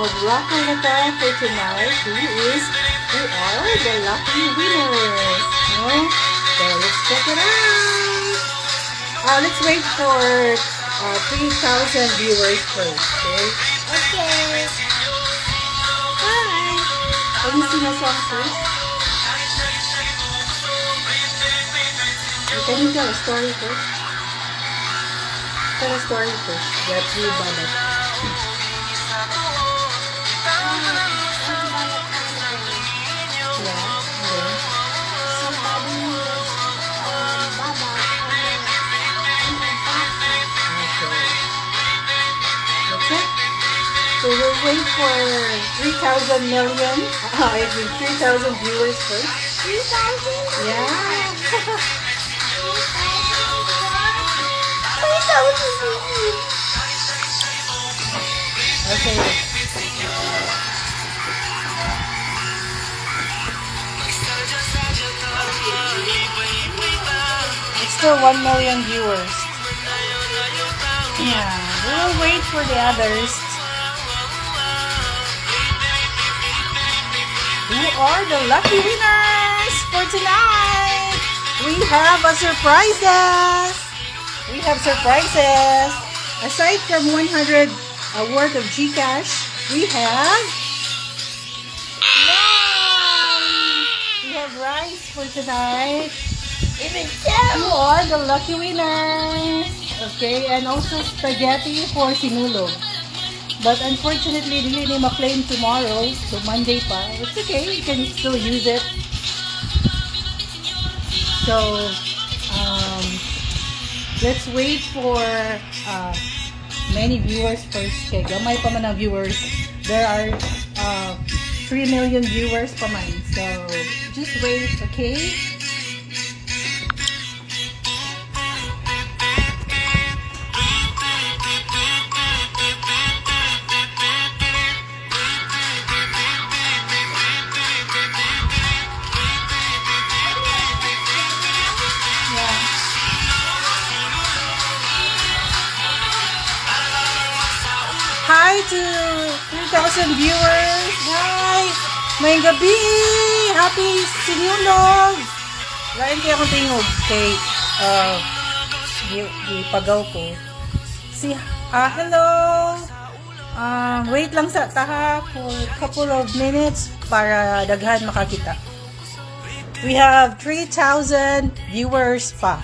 mag-raffle na tayo for tonight. Who are the lucky winners? No? So, let's check it out. Let's wait for 3,000 viewers first, okay? Okay. Hi! Can you sing a song first? Can you tell a story first? Tell a story first. That you Baba. So we'll wait for 3,000 million. I mean 3,000 viewers first. 3,000? Yeah. 3,000. Okay. It's still 1 million viewers. Yeah. We'll wait for the others. Who are the lucky winners for tonight? We have surprises. We have surprises. Aside from 100 worth of GCash, we have rice for tonight. Even You are the lucky winners. Okay, and also spaghetti for sinulog. But unfortunately, hindi ni ma-claim tomorrow, so Monday pa. It's okay, you can still use it. So, let's wait for many viewers first. Okay, gamay pa man ang viewers. There are 3 million viewers pa man. So, just wait, okay? Hi to 3,000 viewers. Hi! May gabi! Happy sinulog! Lain kaya akong tingog kay ipagaw ko. Hello! Wait lang sa taha for a couple of minutes para daghan makakita. We have 3,000 viewers pa.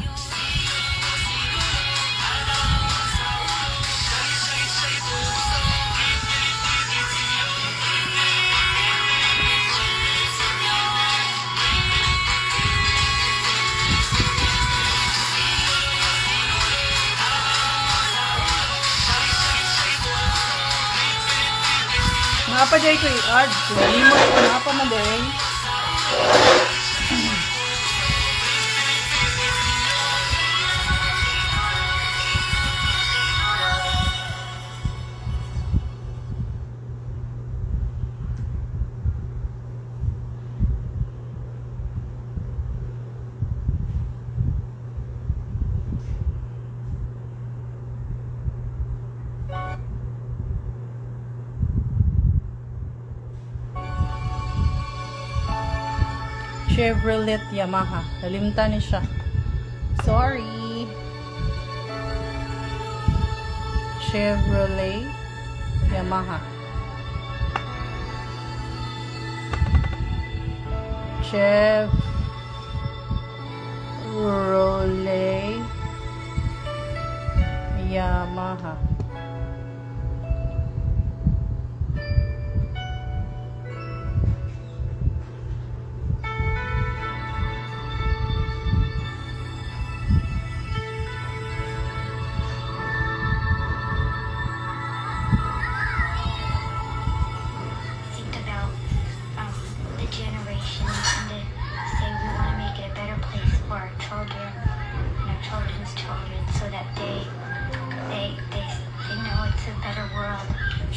Apa jay ko i-add? Limot ko na pa man din. Chevrolet Yamaha. Nalimtan ni siya. Sorry. Chevrolet Yamaha. Chevrolet Yamaha.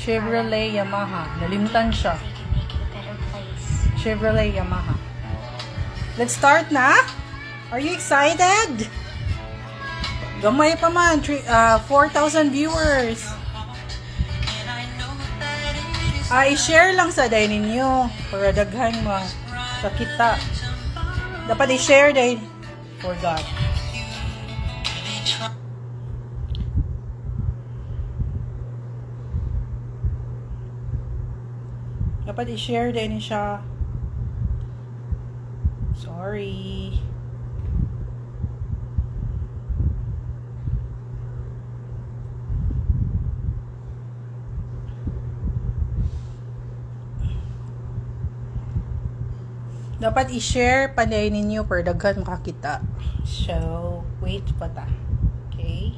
Chevrolet Yamaha. Nalimtan siya. Chevrolet Yamaha. Let's start na. Are you excited? Gamay pa man. 4,000 viewers. I-share lang sa day ninyo para daghan mo kakita. Dapat i-share day. Forgot. Dapat i-share din siya. Sorry. Dapat i-share pa din ninyo para daghan makakita. So, wait pa ta. Okay?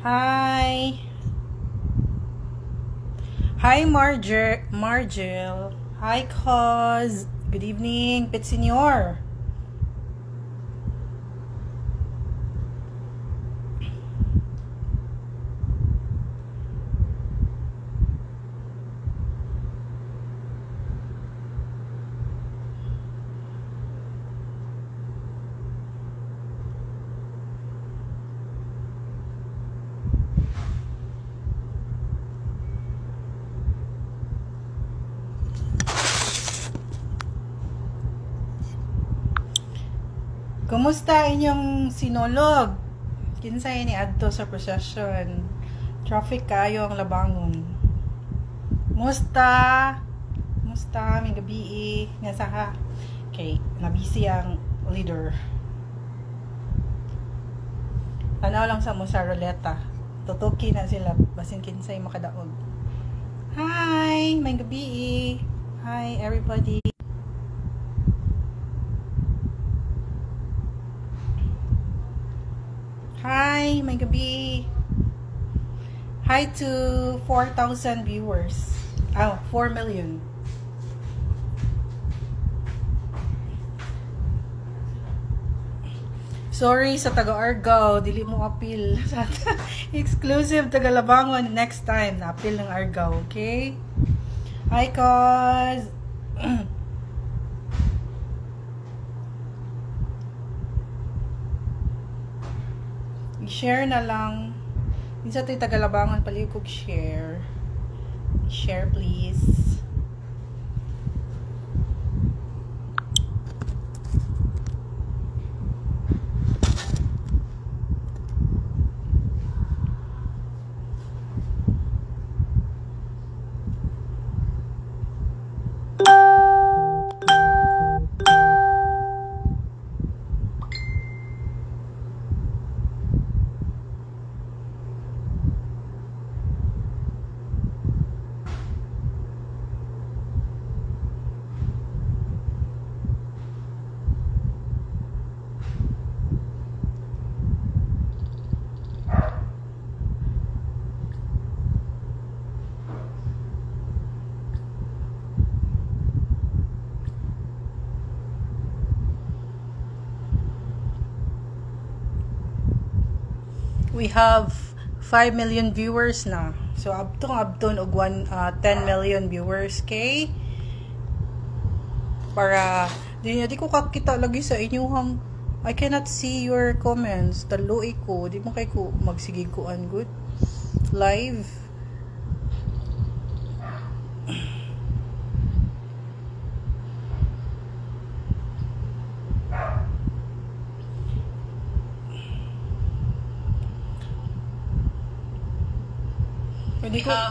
Hi! Hi, Margel. Hi, Cause. Good evening, Pit Senior. Kumusta inyong sinolog? Kinsay ni adto sa procession. Traffic kayo ang labangon. Musta? Musta? May gabi nasa ka? Okay, nabisi ang leader. Tanaw lang sa mo sa ruleta. Tutuki na sila basin kinsay makadaog. Hi, may gabi. Hi everybody. Hi, may gabi. Hi to 4,000 viewers. Oh, 4 million. Sorry sa taga-Argao, dili mo appeal. Exclusive taga-Labangon next time. Na-appeal ng Argao, okay? Hi, cuz. I-share na lang. Minsan ito'y taga-Labangon, pali kong share. Share, please. We have 5 million viewers na. So, abton og 10 million viewers, okay? Para, di ko kakita lagi sa inyong, I cannot see your comments. Taluoy ko. Di mo kay ko magsigig ko an good. Live. We have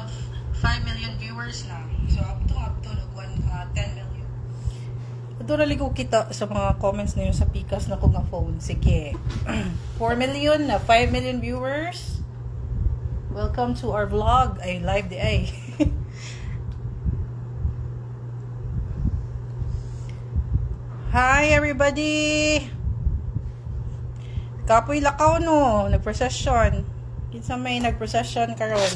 5 million viewers na. So, abton og 10 million. Ito rali ko kita sa mga comments na yun sa pikas na ko nga phone. Sige. 4 million na 5 million viewers. Welcome to our vlog. Ay, live di ay. Hi, everybody! Kapoy lakaw no. Nag-procession. Kinsa may nag-procession karon.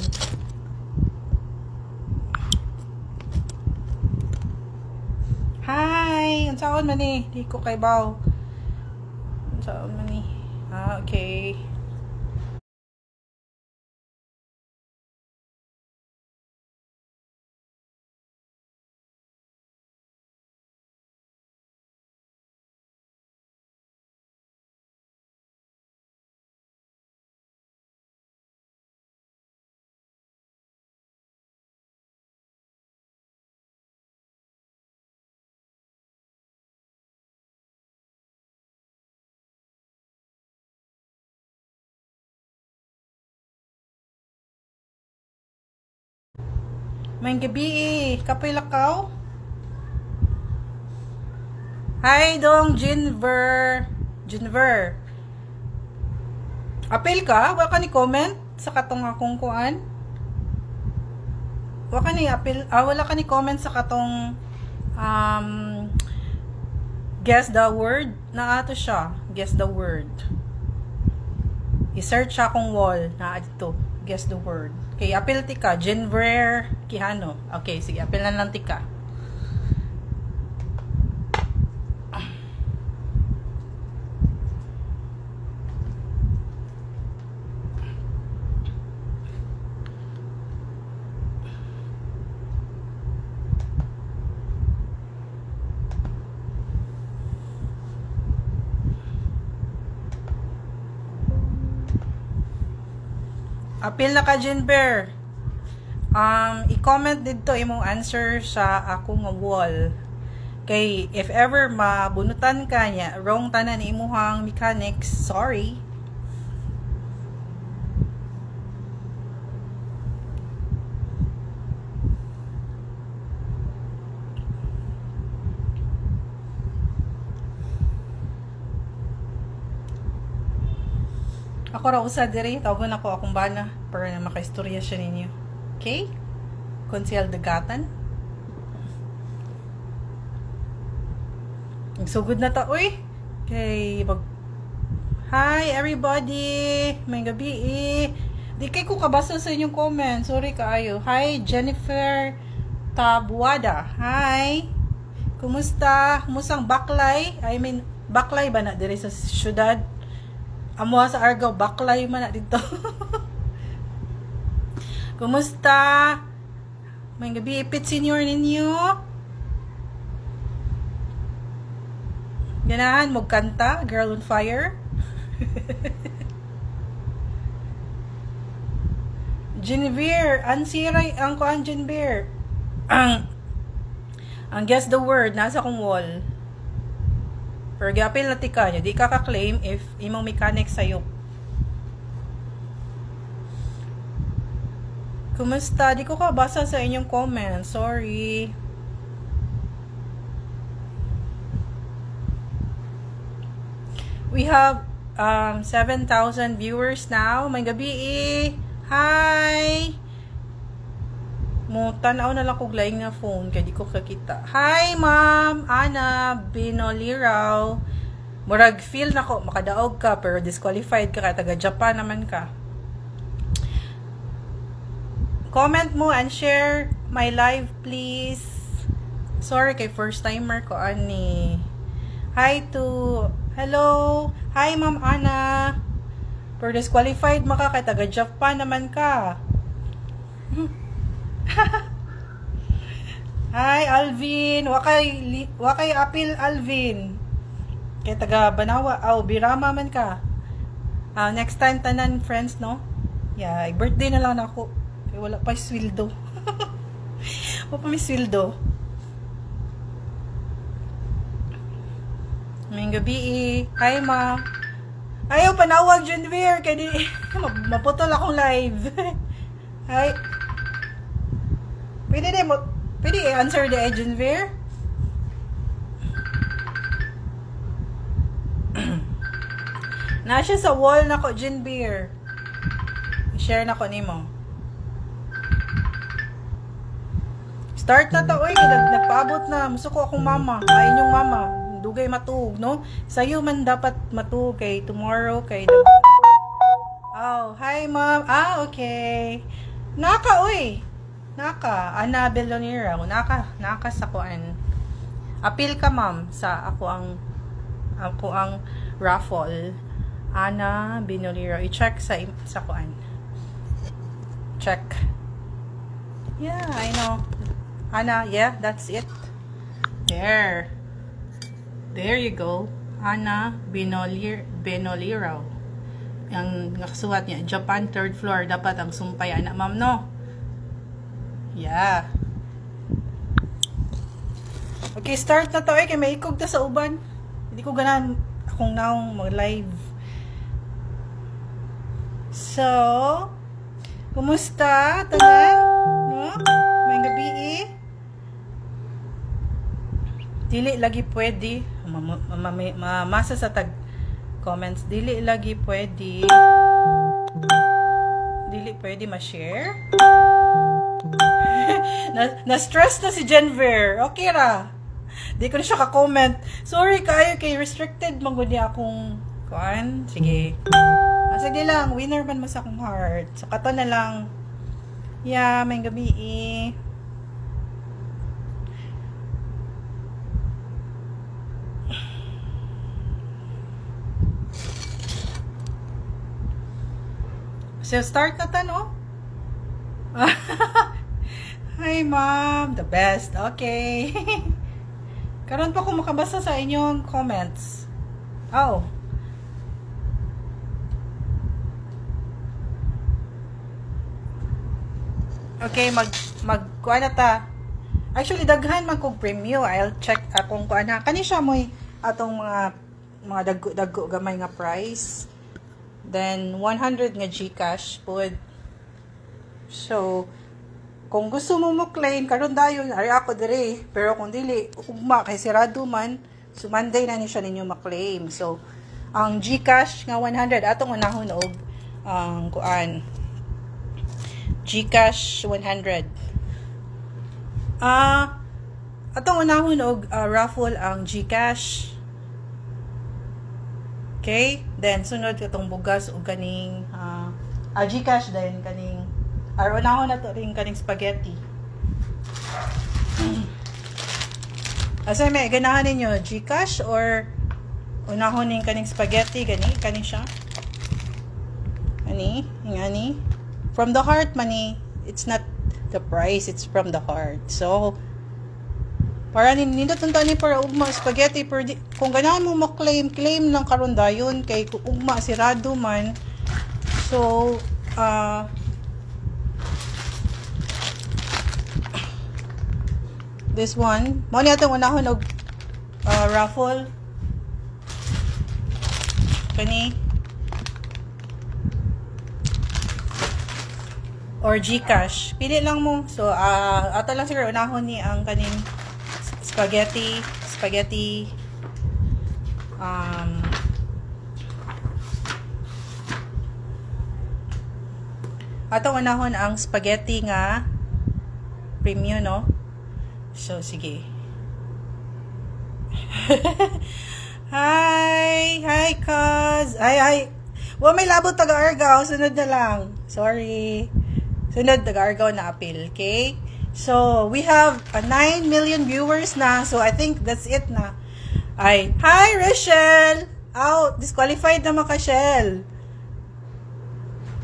Hi! Unsaon man ni? Di ko kay baw. Unsaon man ni? Ah, okay. May gabi Kapoy lakaw. Hi dong Jinver. Apil ka? Wala ka ni comment sa katong akong kuan? Wala ka ni apil, wala ka ni comment sa katong guess the word na ato siya. Guess the word. I-search akong wall na dito. Guess the word. Okay, apil tika. Jinver Kihano. Okay, sige. Apil na lang tika. Apil na ka, Jinber. I-comment dito imong answer sa akong wall. Kay, if ever mabunutan ka niya, wrong tanan imuhang mechanics, sorry. Ako ra usa diri, tawagon ako akong bana para na makaistorya siya ninyo. Okay? Konsyal dagatan. Nagsugod na ta, uy. Okay, hi everybody. May gabi Di kay ko kabasa sa inyong comment. Sorry kaayo. Hi Jennifer Tabuada. Hi. Kumusta? Kumusang baklay? I mean, baklay ba na diri sa syudad? Amo sa Argao, baklay man na dito. Kumusta? May gabi ipit senior ninyo. Ganahan mo kanta, Girl on Fire. Genevieve, ansiray ang kuan Genevieve. Ang guess the word nasa kong wall. Pero gapil na tika nyo, di ka ka-claim if imong mechanic sa'yo. Kumusta? Di ko kabasa sa inyong comment. Sorry. We have 7,000 viewers now. May gabi Hi! Mo tanaw na lang kog laing na phone kay di ko kakita. Hi ma'am Ana Binoliraw. Murag feel nako makadaog ka pero disqualified ka taga Japan naman ka. Comment mo and share my live please. Sorry kay first timer ko ani. Hello. Hi ma'am Ana. Pero disqualified maka kay taga Japan naman ka. Hi Alvin, wakay apil Alvin. Kay taga Banawa, Birama man ka. Next time tanan friends no. Yeah, birthday na lang ako. Kay wala pa sweldo. Wala pa may sweldo. May gabi Hi ma. Ayaw panawag Genevieve kay di maputol akong live. Hi. Pwede i-answer the Genevieve? Nasya sa wall na ko, Genevieve. I-share na ko nimo. Start na to, uy. Nagpaabot na. Musto ko akong mama. Ay, inyong mama. Dugay matuog, no? Sa'yo man dapat matuog kay tomorrow, kay... hi, ma'am. Okay. Uy. Ana Belonera. Naka sa kuan. Apil ka ma'am sa ako ang raffle. Ana Binolira. I-check sa kuan. Check. Yeah, I know. Ana, yeah, that's it. There you go. Ana Benolira. Ang nakasulat niya, Japan 3rd floor. Dapat ang sumpay ana ma'am, no? Yeah. Okay, start na to kay may ikog ta sa uban. Hindi ko ganan akong naong mag-live. So, kumusta? Tanan? No? May gabi eh. Dili lagi pwede. Mamasa sa tag comments. Dili lagi pwede. Dili pwede ma-share. Na-stress na si Jenver. Okay ra. Di ko na siya ka-comment. Sorry kayo kay restricted magod niya akong kuan. Sige. Sige lang. Winner man mas akong heart. So kato na lang. Yeah, may gabi eh. So, start na no? Hi, ma'am. The best. Okay. Karon pa ko makabasa sa inyong comments. Oh. Okay, kuha na ta. Actually, daghan man kong preview. I'll check akong kuha na. Kani siya mo'y atong mga daggo gamay nga price. Then, 100 nga Gcash pod. So, kung gusto mo claim, karon dayon, ari ako dire. Pero kung dili, ugma, kay sirado man, so Monday na ni siya ninyo maklaim. So, ang Gcash nga 100, atong unahon og ang kuan. Gcash 100. Atong unahon og raffle ang Gcash. Okay? Then, sunod katong bugas o kaning Gcash din, kaning unahon na to rin kaning spaghetti. Asa may ganahan ninyo? Gcash or unahon ning kaning spaghetti? Kaning siya? Ani? From the heart, money. It's not the price, it's from the heart. So, para nindot unta ni para ugma spaghetti kung ganahan mo claim lang karon dayon kay ugma sirado man. So this one mo ni atong unahon og raffle kani or Gcash pili lang mo. So ato lang siguro unahon ni ang kaning spaghetti atong unahon ang spaghetti nga premium, no? So sige. Hi cuz. Ay may labot taga-Argao, sunod na lang. Sorry. Sunod taga-Argao na appeal, okay? So, we have 9 million viewers na. So, I think that's it na. Hi, Rachel! Out! Disqualified na Shell.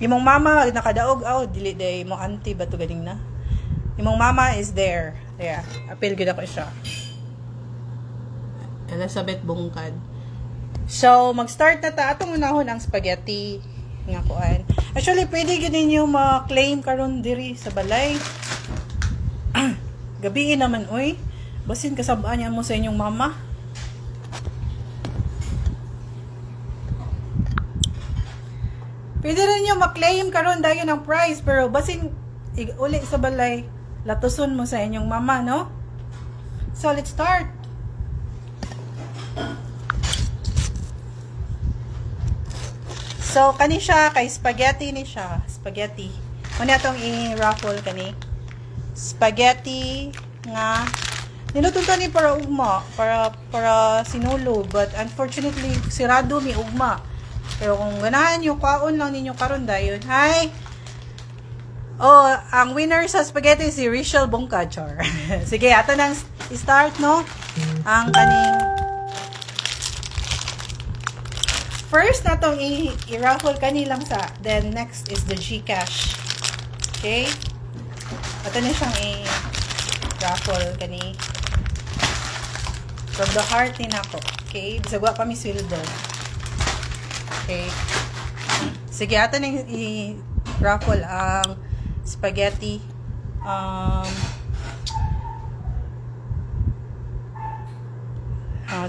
Imong mama, nakadaog out. Dili day, imong auntie ba ito galing na? Imong mama is there. Yeah, appeal gud ako siya. Elizabeth Bungkad. So, mag-start na ta. Atong unahon ang spaghetti. Nga kuan. Actually, pwede gud ninyo ma-claim karon diri sa balay. Gabi naman, oy. Basin kasabaan niya mo sa inyong mama. Pwede rin nyo maklaim karon dayon ang price, pero basin uli sa balay, latuson mo sa inyong mama, no? So, let's start. So, kani siya, kay spaghetti ni siya. Spaghetti. Muna itong i-raffle kani. Spaghetti nga nilutunto ni para ugma para sinulo, but unfortunately sirado mi ugma. Pero kung ganahan nyo kaon lang ninyo karon dayon. Hi. Ang winner sa spaghetti si Rachel Bongkachar. Sige, ato nang start, no? Ang kaning first natong i-raffle kani lang sa, then next is the Gcash. Okay? Ato na siyang i-raffle kani. From the heart ni nako. Okay? Bisag wa pa mi sweldo. Okay? Sige, ato na i-raffle ang spaghetti.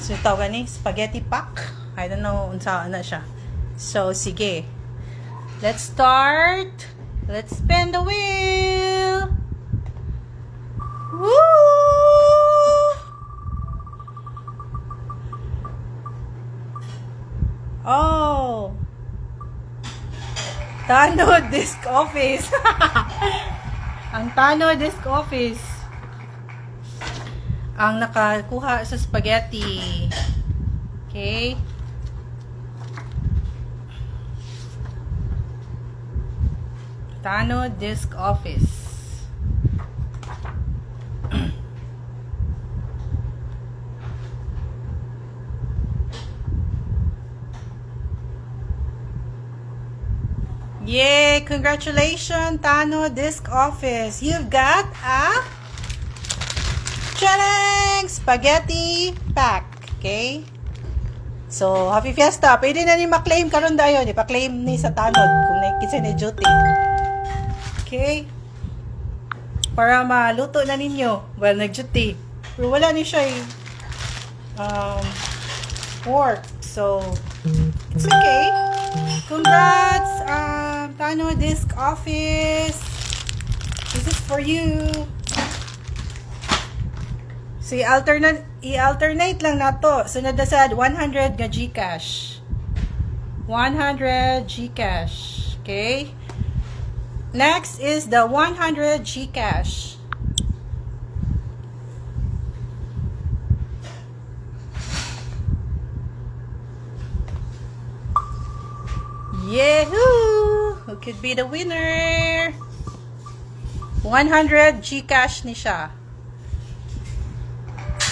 So tawag ni spaghetti pack. I don't know unsa na siya. So sige. Let's start. Let's spin the wheel. Woo! Oh! Tano Disc Office. Ang Tano Disc Office ang nakakuha sa spaghetti. Okay? Tano Disc Office. Yay! Congratulations, Tano Disc Office. You've got a Chadang spaghetti pack. Okay? So, happy fiesta. Pwede na ni ma-claim karon dayon. Ipa-claim ni sa Tanod kung nakikita ni duty. Okay? Para maluto na ninyo. Well, nag-duty. Pero wala ni siya work. So, it's okay. Congrats, Tano Disc Office. This is for you. So, i-alternate lang na to. Sunod na sad, 100 ga Gcash. 100 Gcash. Okay? Next is the 100 Gcash. Yahoo! Who could be the winner? 100 Gcash ni siya.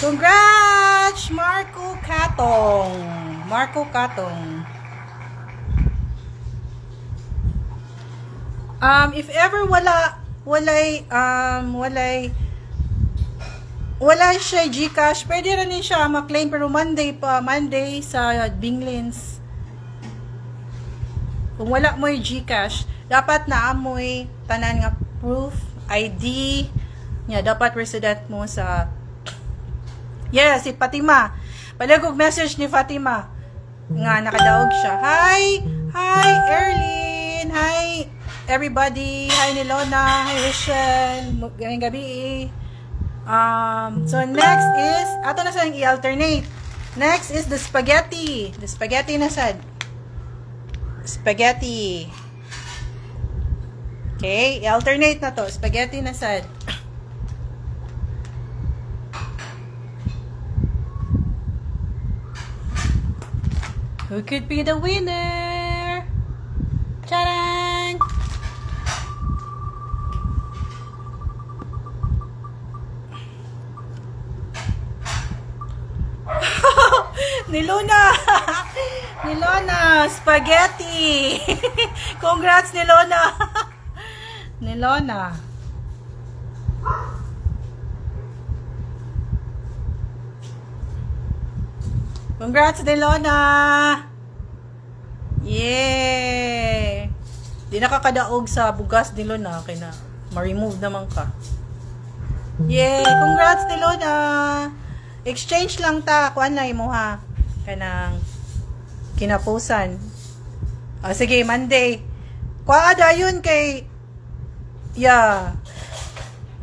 Congrats, Marco Katong. Marco Katong. If ever walay siya Gcash, pwede rin siya ma-claim pero Monday sa Binglins. Kung wala mo yung Gcash, dapat na amoy tanan nga proof, ID, niya dapat resident mo sa si Fatima. Palagog message ni Fatima nga nakadaog siya. Hi Erlyn. Hi everybody. Hi Nilona. Hi Rachel. Gawing gabi. So next is ato na sa i-alternate. Next is the spaghetti. The spaghetti na sad. Spaghetti. Okay, i-alternate na to. Spaghetti na sad. Who could be the winner? Tadang! Nilona! Nilona! Spaghetti! Congrats, Nilona! Nilona! Congrats, Nilona! Yay! Di nakakadaog sa bugas, Nilona. Kaya na, ma-remove naman ka. Yay! Congrats, Nilona! Exchange lang ta. Kuan na imo ha. Kanang kinapusan. Sige, Monday. Kuada yun kay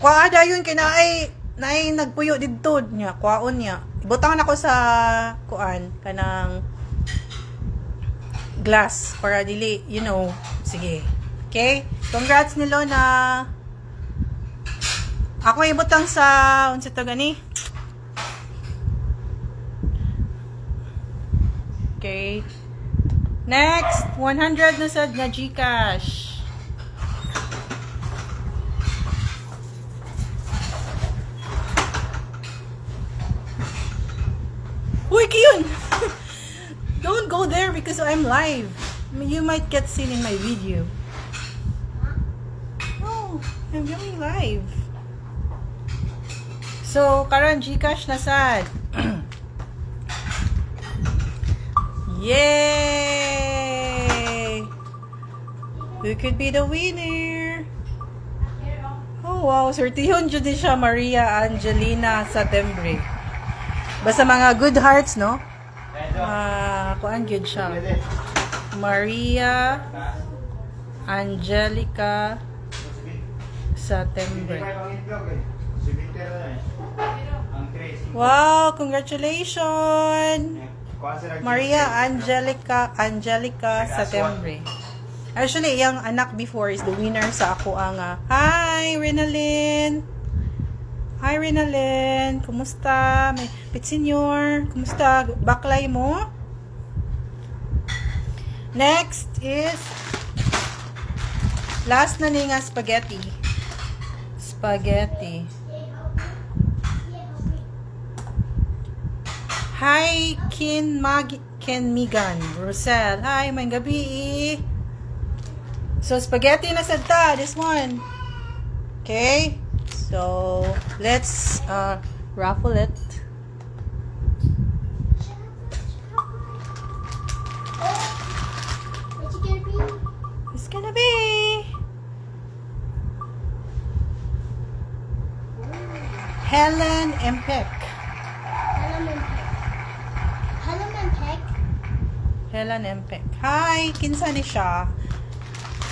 Kuada yun kay naay nagpuyo didto niya. Kuaon niya. Ibutang ako sa kuan kanang glass para dili, sige. Okay? Congrats ni Lona. Ako ibutang sa unsa to gani? Okay. Next, 100 na sad nga Gcash. Uy, Kiyon! Don't go there because I'm live. You might get seen in my video. Oh, I'm going live. So, karon Gcash na sad. Yay! Who could be the winner? Oh wow, sortihon jud siya Maria Angelina Satembre. Basta mga good hearts, no? Kuan gyud siya. Maria Angelica Satembre. Wow, congratulations! Maria Angelica Satembre. Actually, yung anak before is the winner sa ako ang Hi, Renalyn! Hi, Renalyn! Kumusta? May Senior, kumusta? Baklay mo? Next is last na nga spaghetti. Spaghetti. Hi, Ken Megan. Rosel. Hi, may gabi. So, spaghetti na sadta. This one. Okay. So, let's raffle it. It's gonna be Helen Empek. Helen Empek. Hi, kinsa ni siya.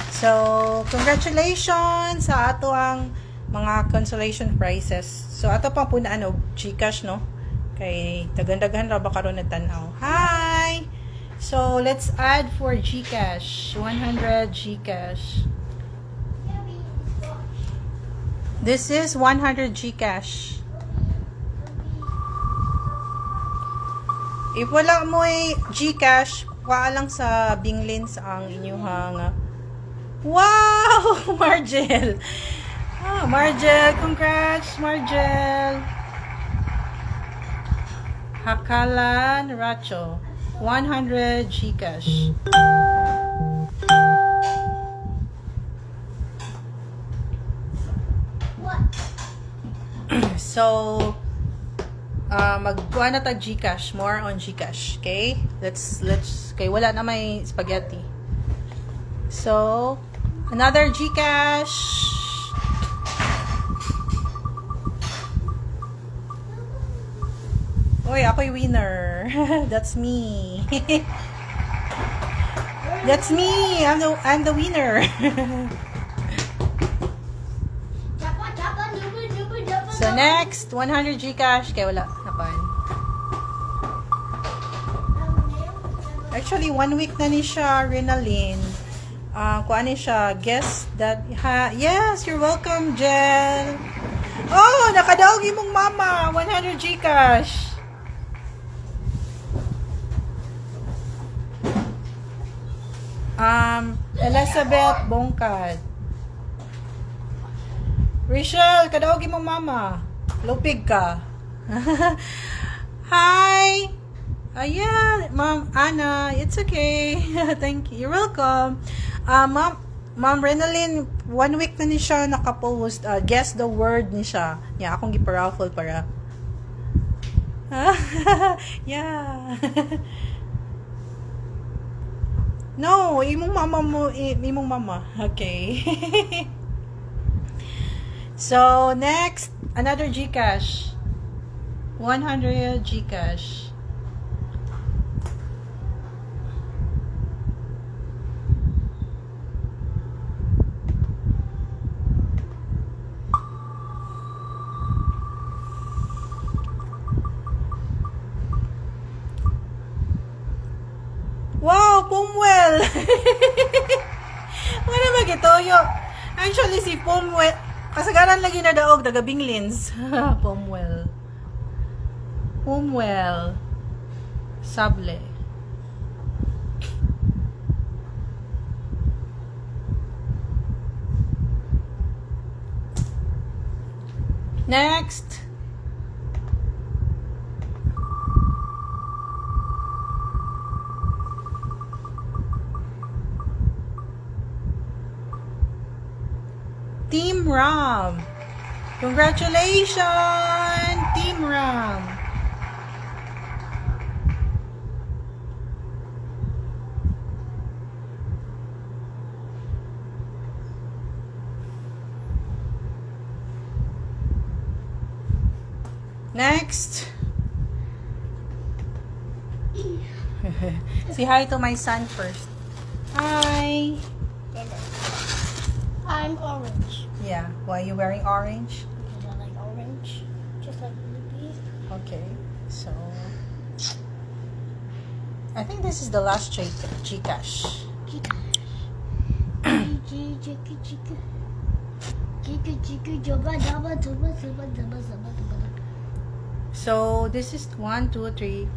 So, congratulations sa ato ang mga consolation prizes. So, ato pang punaan og GCash, no? Kay tagandagan ra ba karon nagtan-aw. Hi. So, let's add for GCash. 100 GCash. This is 100 GCash. If wala mo GCash, kuha lang sa Binglins ang inyong wow! Margel! Margel! Congrats, Margel! Hakalan Racho. 100 GCash. So, magkuha na ta GCash. More on GCash. Okay? Let's, okay, wala na may spaghetti. So, another GCash. Oy, ako'y winner. That's me. That's me. I'm the winner. So next, 100 GCash. Kaya wala. Napan. Actually, 1 week na ni siya, Renalyn. Kuha ni siya. Guess that, yes, you're welcome, Jel. Oh, nakadaogi mong mama. 100 GCash. Elizabeth Bongkad. Rachel, kadaogi mong mama. Lupig ka. Hi. Ayan, Ma'am Anna. It's okay. Thank you. You're welcome. Ma'am Renalyn, 1 week na ni siya nakapost. Guess the word ni siya. Yeah, akong giparaffle para. Yeah. No, imong mama mo, imong mama. Okay. So, next, another GCash. 100 GCash. Wow, Pumwell! Wala ba ito? Actually, si Pumwell, kasagaran lagi na daog, daga Binglins. Pumwell. Pumwell. Sable. Next. Team Ram. Congratulations, Team Ram. Next. Say hi to my son first. Hi. I'm orange. Yeah. Why are you wearing orange? Because I like orange. Okay, so I think this is the last Gcash. So this is 1, 2, 3.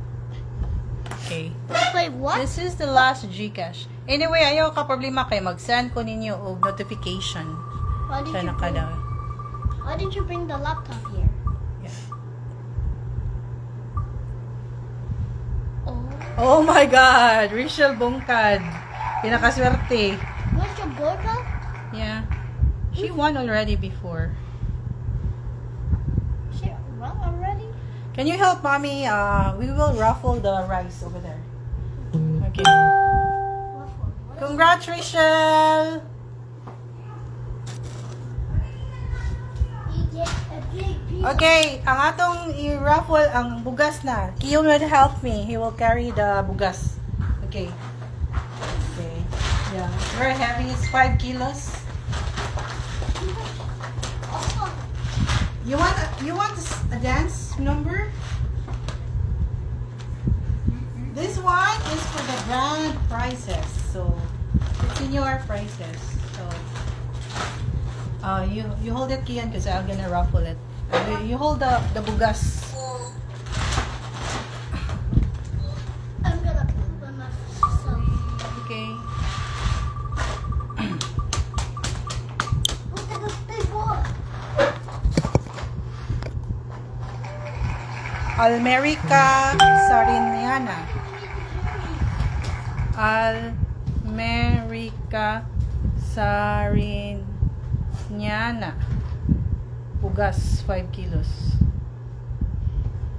Okay. Wait, what? This is the last Gcash. Anyway, ayaw ka problema kay mag-send ko ninyo og notification. Why did, Sa you bring, nakada. why did you bring the laptop here? Yeah. Oh. Oh my God! Rachel Bongkad. Pinakaswerte. Where's your Borga? Yeah. She won already before. She won already? Can you help mommy? We will raffle the rice over there. Okay. Congrats, Rachel! You get a big piece. Okay, ang atong i-raffle ang bugas na. Kiyon will help me. He will carry the bugas. Okay. Okay. Yeah. Very heavy. It's 5 kilos. Oh, You want a dance number? This one is for the grand prizes. So it's in your prizes. So you hold it, Kian, because I'm gonna raffle it. You hold the bugas. I'm gonna poop on myself. Okay. Look at this big one. Almerica Sariniana. Almerica Sariniana. Bugas, 5 kilos.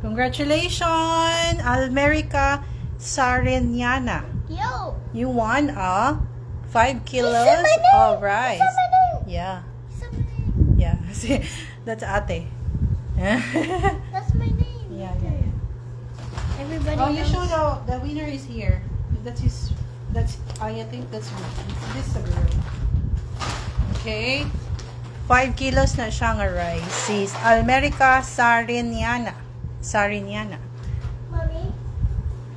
Congratulations, Almerica Sariniana. Yo. You won a 5 kilos said my name. of rice. He said my name. Yeah, He said my name. yeah. See, that's ate. That's my name. Yeah. Everybody Oh, you knows. show the winner is here. That's his. I think that's this is a girl. Okay. 5 kilos na siya nga rice. Sis Almerica Sariniana. Mommy,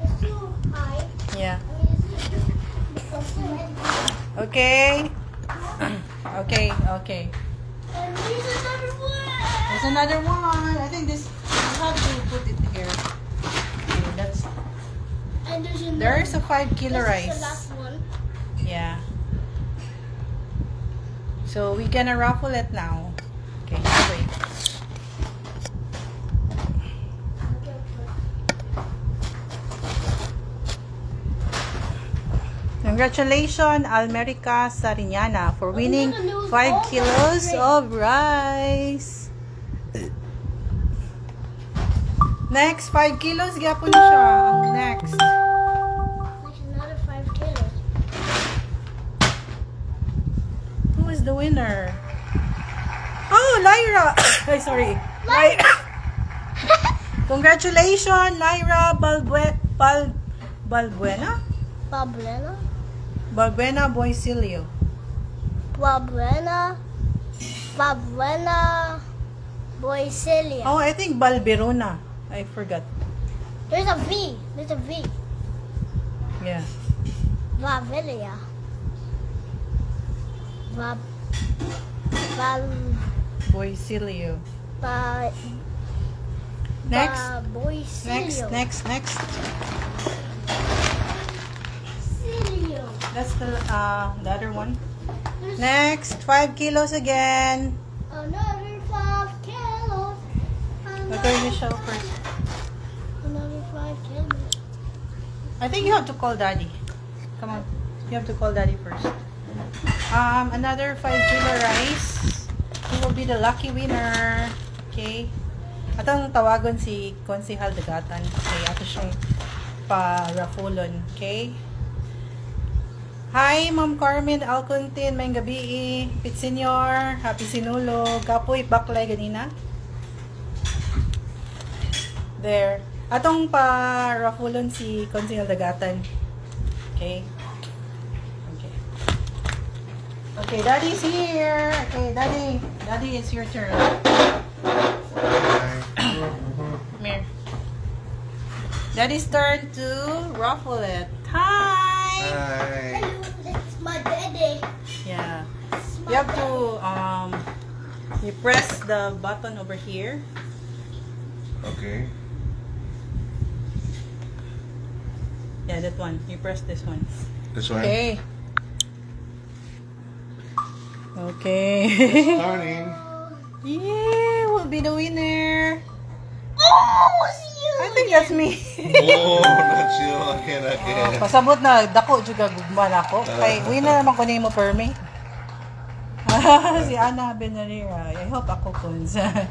it's too high. Yeah. I mean, it's too heavy. Okay. Okay. And there's another one. There's another one. I think this. I have to put it here. Okay, that's. And there's another. There's a 5 kilo This rice. is the last one. Yeah. So we're gonna raffle it now. Okay, wait. Congratulations, Almerica Sariniana, for winning 5 kilos of rice. Next, 5 kilos. Gyapon siya. Next. There's another 5 kilos. Who is the winner? Oh, Lyra. Ay, sorry. Lyra. Congratulations, Lyra Balbuena Boicilio. Babuena Boicilia. Oh, I think Balberona. I forgot. There's a V. There's a V. Yeah. Vavilia. Val. Boicilio. Ba. Next. Boicilio. Next. Cilio. That's the other one. Next, 5 kilos again. Another 5 kilos. What are you show first? Another 5 kilos. I think you have to call Daddy. Come on. You have to call Daddy first. Another 5 kilo rice. Who will be the lucky winner? Okay. Atong tawagon si Konsehal Dagatan. Okay, ato siyang pa-raffulon. Okay. Hi, Ma'am Carmen Alcontin. May gabi. Pit Senior. Happy Sinulog. Kapoy, baklay ganina. There. Atong pa-raffulon si Konsehal Dagatan. Okay. Okay, Daddy's here. Okay, Daddy. Daddy, it's your turn. Hi. Daddy's turn to ruffle it. Hi! Hi. Hello, that's my daddy. Yeah. You have to, you press the button over here. Okay. Yeah, that one. You press this one. This one. Okay. Okay. Starting. Yeah, we'll be the winner. Oh, see you. I think that's me. Oh, not you. Again. Pasabot na, dako juga gugman ako. Kay winner naman ko nimo permi. Si Ana Benarira. I hope ako kunsa.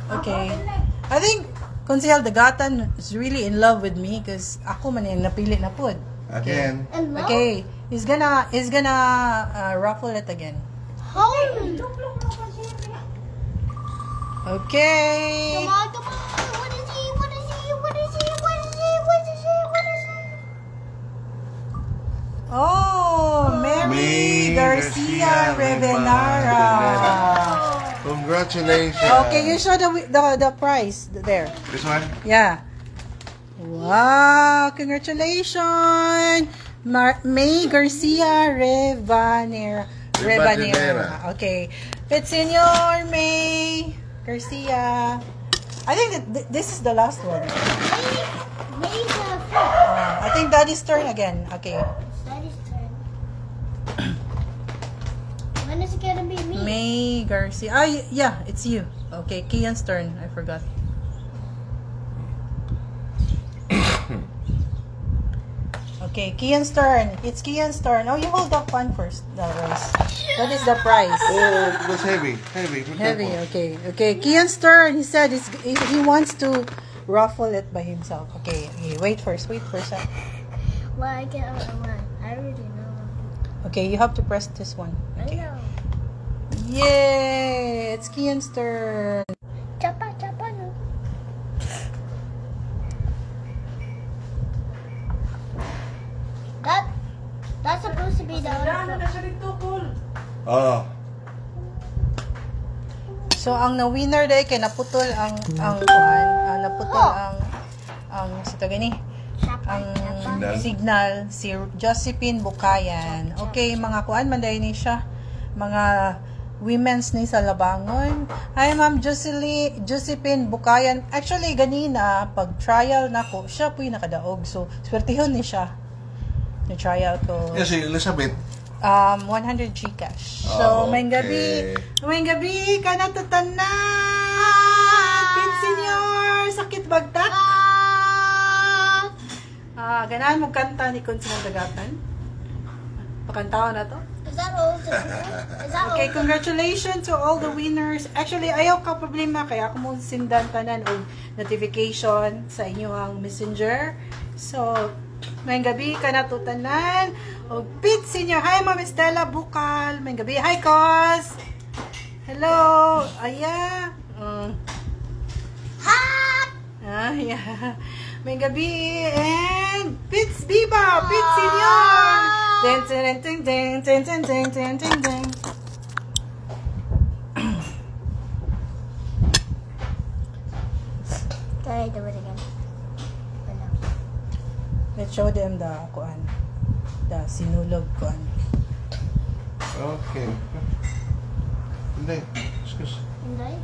Okay. I think Consihal Dagatan is really in love with me because ako man yung napili na pod. Again. And now, Okay, he's gonna ruffle it again. home. Okay. Come on, come on. What is he? What is he? What is he? What is he? What is he? What is he? Oh, Mary May Garcia Garcia Revenara. Congratulations. Okay, you show the prize there. This one? Yeah. Wow, congratulations. May Garcia Revanera. Revanera. Okay. It's Senor May Garcia. I think that this is the last one. I think Daddy's turn again. Okay. Daddy's turn. When is it gonna be me? May Garcia. Ah, yeah, it's you. Okay, Kian's turn. I forgot. Okay, Kian's turn. It's Kian's turn. Oh, you hold that one first. That is the prize. Oh, it was heavy. Heavy. Be Heavy. careful. Okay. Okay. Kian's turn. He said he wants to ruffle it by himself. Okay. Wait first. Wait first. Well, I get one. I already know. Okay. You have to press this one. I Okay. know. Yay! It's Kian's turn. Chapa, chapa, no. That's supposed to be the other one. Oh. So ang na-winner day kay naputol ang kuan, naputol ang sito gani. Chapa, Ang chapa. signal si Josephine Bukayan. Okay, mga kuan man day ni siya. Mga women's ni sa Labangon. Hi Ma'am Josephine Bukayan. Actually ganina pag trial nako, siya po'y nakadaog. So swertihon ni siya. Ni trial ko. Yes, si Elizabeth. 100 Gcash. So, may gabi, ka na tatanan. Pin Senior, sakit bagtak. Ganahan mo kanta ni Consuelo Dagatan? Pakantaon na to? Is that all? Is that Okay, all? congratulations to all the winners. Actually, ayaw ka problema kaya ako mo sindan tanan o notification sa inyong messenger. So, may gabi ka na tutanan. O Pit Senior. Hi, Ma'am Estela Bukal. May gabi. Hi, Cos. Hello. Aya. Hot! Yeah. May gabi. And Pits Biba. Pit Senior. Ding, ding, ding, ding, ding, ding, ding, ding, ding, ding. Can I do it again? Or no? Let's show them the kuan. The sinulog kuan. Okay. Hindi. Excuse. Hindi?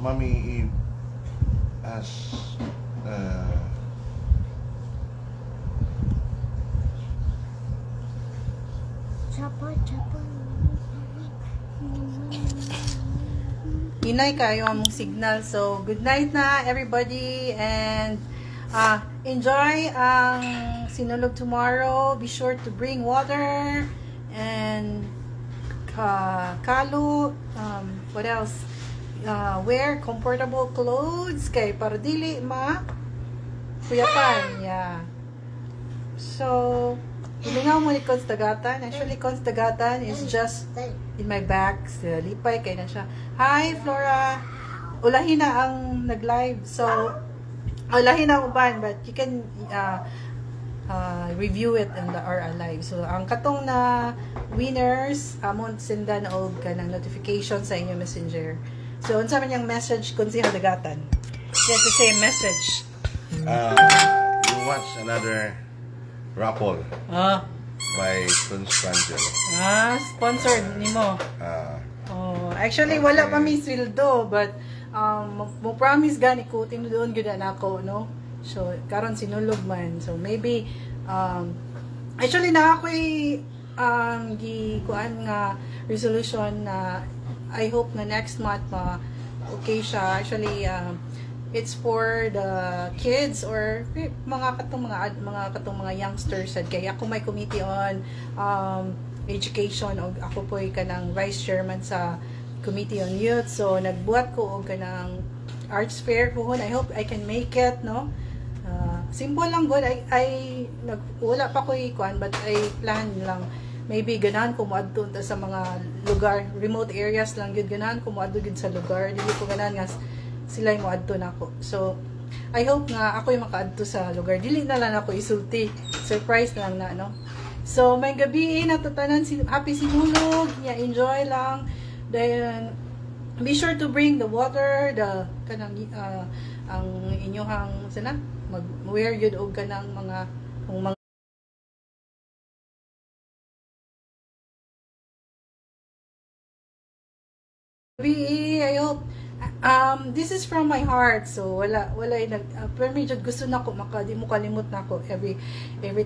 Mommy Eve as Chapa, chapa. Inay kayo among signal. So, good night na everybody and enjoy ang sinulog tomorrow. Be sure to bring water and kalo. What else? Wear comfortable clothes kay para dili kuyapan. Yeah. So, ilingaw mo ni Cons Dagatan. Actually, Cons Dagatan is just in my back. Lipay kay na siya. Hi, Flora. Ulahin na ang nag-live. So, ulahin na uban, but you can review it in the RR Live. So, ang katong na winners, amon sindan og kanang notification sa inyong messenger. So, unsa man yung message kung siya dagatan? You have to say a message. You watch another raffle by Kunstrangel. Sponsored nimo. Actually, wala pa mi sweldo, but mo promise gani ko tinudoon gyud nako, no? So, karon sinulog man. So, maybe actually na ako'y gikuan nga resolution na I hope na next month okay siya. Actually, it's for the kids or mga katong mga youngsters sad kay ako may committee on education o ako po kanang vice chairman sa committee on youth, so nagbuhat ko og kanang arts fair ko. I hope I can make it, no? Simple lang good. Wala pa ko ikuan, but I plan lang maybe ganahan ko moadto sa mga lugar, remote areas lang yun, ganahan ko moadto gud sa lugar, dili ko ganahan nga sila mo adto nako. So I hope nga ako yung makaadto sa lugar, dili na lang ako isulti, surprise lang na, no? So may gabi natutanan happy sinulog niya, enjoy lang. Then be sure to bring the water, the kanang ang inyohang sana mag-wear yun og kanang mga I hope this is from my heart, so wala pero medyo gusto na ko di mo kalimot na ako every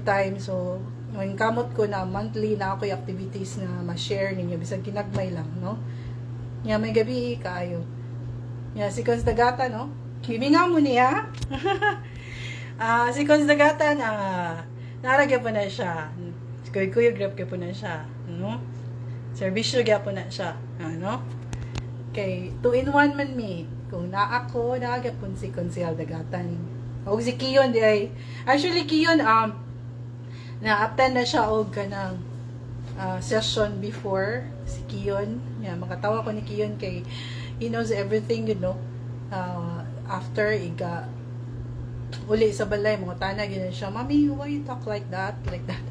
time. So when kamot ko na monthly na ako activities na ma-share ninyo bisag kinagmay lang, no? Nya may gabi kaayo. Nya si Cons Dagata, no? Himinga mo niya. Si Cons Dagata naragya po na siya. Kuy grab ka po na siya, no? Serbisyo gya po na siya, no? Okay, 2-in-1 man mi. Kung naako, naagapon si Consihal Dagatan. O si Kiyon di ay. Actually, Kiyon, na-attend na siya og kanang session before. Si Kiyon. Yeah, makatawa ko ni Kiyon kay he knows everything, you know. After, uli sa balay, mga tanag yun siya, Mami, why you talk like that? Like that.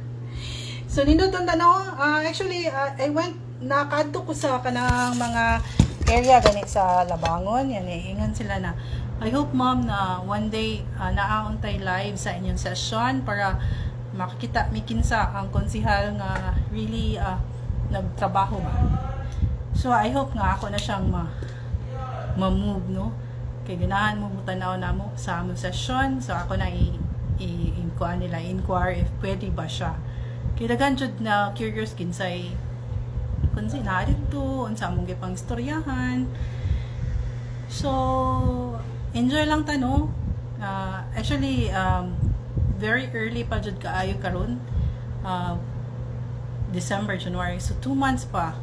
So, nindot ang tanaw. Actually, I went, nakadto ko sa kanang mga area ganit sa Labangon, yan ingan sila na I hope ma'am na one day naauntay live sa inyong session para makikita mikinsa ang konsihal nga really nagtrabaho ba. So I hope nga ako na siyang ma-move, no? Kay ganahan mo mutanaw na mo sa among session, so ako na inquire if pwede ba siya. Kay daghan jud na curious kinsay kung sinarin to, unsa mong gipang istoryahan. So, enjoy lang ta, no? Actually, very early pa jud kaayo karon. December, January. So, 2 months pa.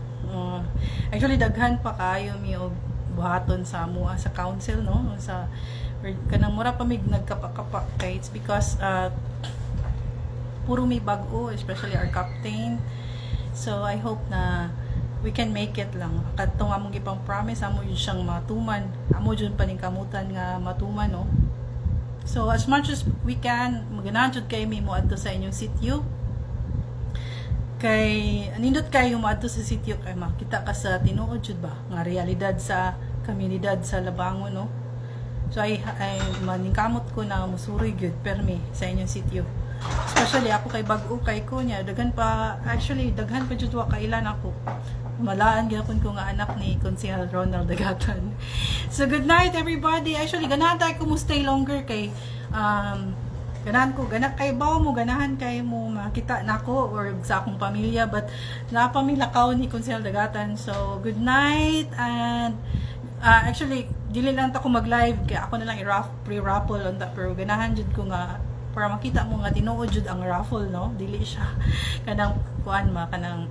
Actually, daghan pa kaayo mi og buhaton sa mua sa council, no? Sa kanang mura pa mig nagkapa-kapa kay it's because puro may bag-o, especially our captain. So, I hope na we can make it lang. Kadto nga mong ipang promise, amo yun siyang matuman. Amo yun paningkamutan nga matuman, no? So, as much as we can, maganahan jud kay mi mo adto sa inyong sityo. Kay, nindot kayo mo adto sa sityo, kay makita ka sa tinuod jud ba? Nga realidad sa komunidad sa Labangon, no? So, ay maningkamot ko na musuroy gyud permi sa inyong sityo. Especially ako kay bag-o kay ko niya, daghan pa, actually daghan pa jud wa kailan ako. Malaan gyapon ko nga anak ni Consihal Ronald Dagatan. So good night everybody. Actually ganahan tayo ko mo stay longer kay ganahan ko kay bawo mo ganahan kay mo makita nako or sa akong pamilya, but napamilakaw ni Consihal Dagatan. So good night, and actually dili lang ta ko mag-live kay ako na lang pre-raffle on that, pero ganahan jud ko nga para makita mo nga tinuod jud ang raffle, no? Dili siya kanang kuan kanang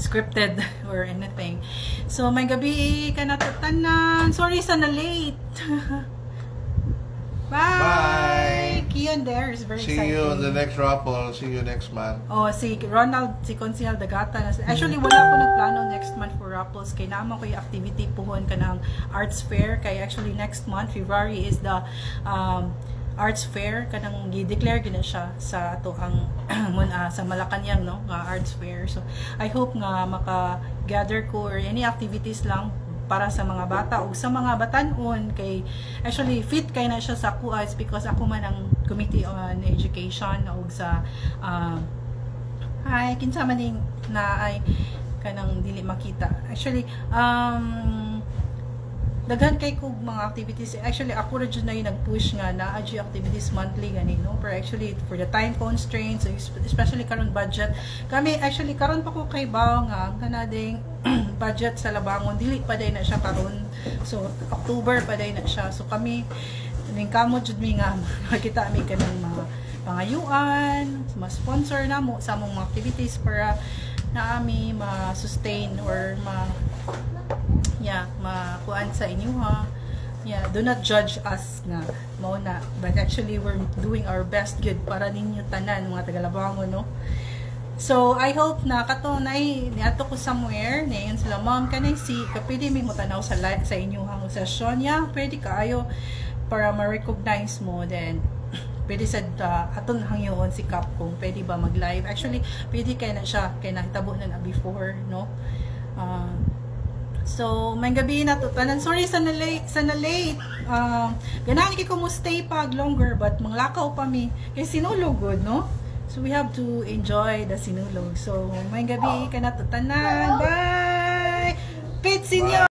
scripted or anything. So may gabi ka natatanan. Sorry sa na late. Bye. Kiyon there is very exciting. See you in the next raffle. See you next month. Oh, si Ronald, si Consihal Dagatan. Actually, wala ko nagplano next month for raffles. Kay naman ko yung activity puhon ka ng arts fair. Kay actually next month, February, is the arts fair. Kanang gi-declare gina siya sa ato ang sa Malacanang, no? Arts fair. So, I hope nga maka-gather ko or any activities lang para sa mga bata o sa mga batanon kay actually fit kay na siya sa kuha because ako man ang Committee on Education o sa ay kinsa man ning na ay kanang dili makita actually daghan kay kog mga activities. Actually ako ra jud na yung nag-push nga na activities monthly gani no, pero actually for the time constraints especially karon budget kami actually karon pa ko kay bawo nga kanading budget sa labangon dili pa day na siya karon, so October pa day na siya, so kami ning kamo jud mi nga makita mi kanang mga pangayuan ma-sponsor na mo sa among mga activities para na ami ma-sustain or makuan sa inyo ha. Do not judge us nga mao na, but actually we're doing our best good para ninyo tanan mga Tagalabangon no. So I hope na kato nay niadto ko somewhere na yun sila ma'am kanay si kapili mi mo tanaw sa inyo hang session ya pwede kaayo para ma-recognize mo, then pwede sa aton hangyoon si Capcom pwede ba mag-live, actually pwede kay na siya kay nahitabo na before no. So, may gabi na to tanan. Sorry sa na late. Ganahan ko mo stay pag longer but manglakaw pa mi kay sinulog good no. So we have to enjoy the sinulog. So, may gabi ka na to tanan. Bye. Pit sinyo.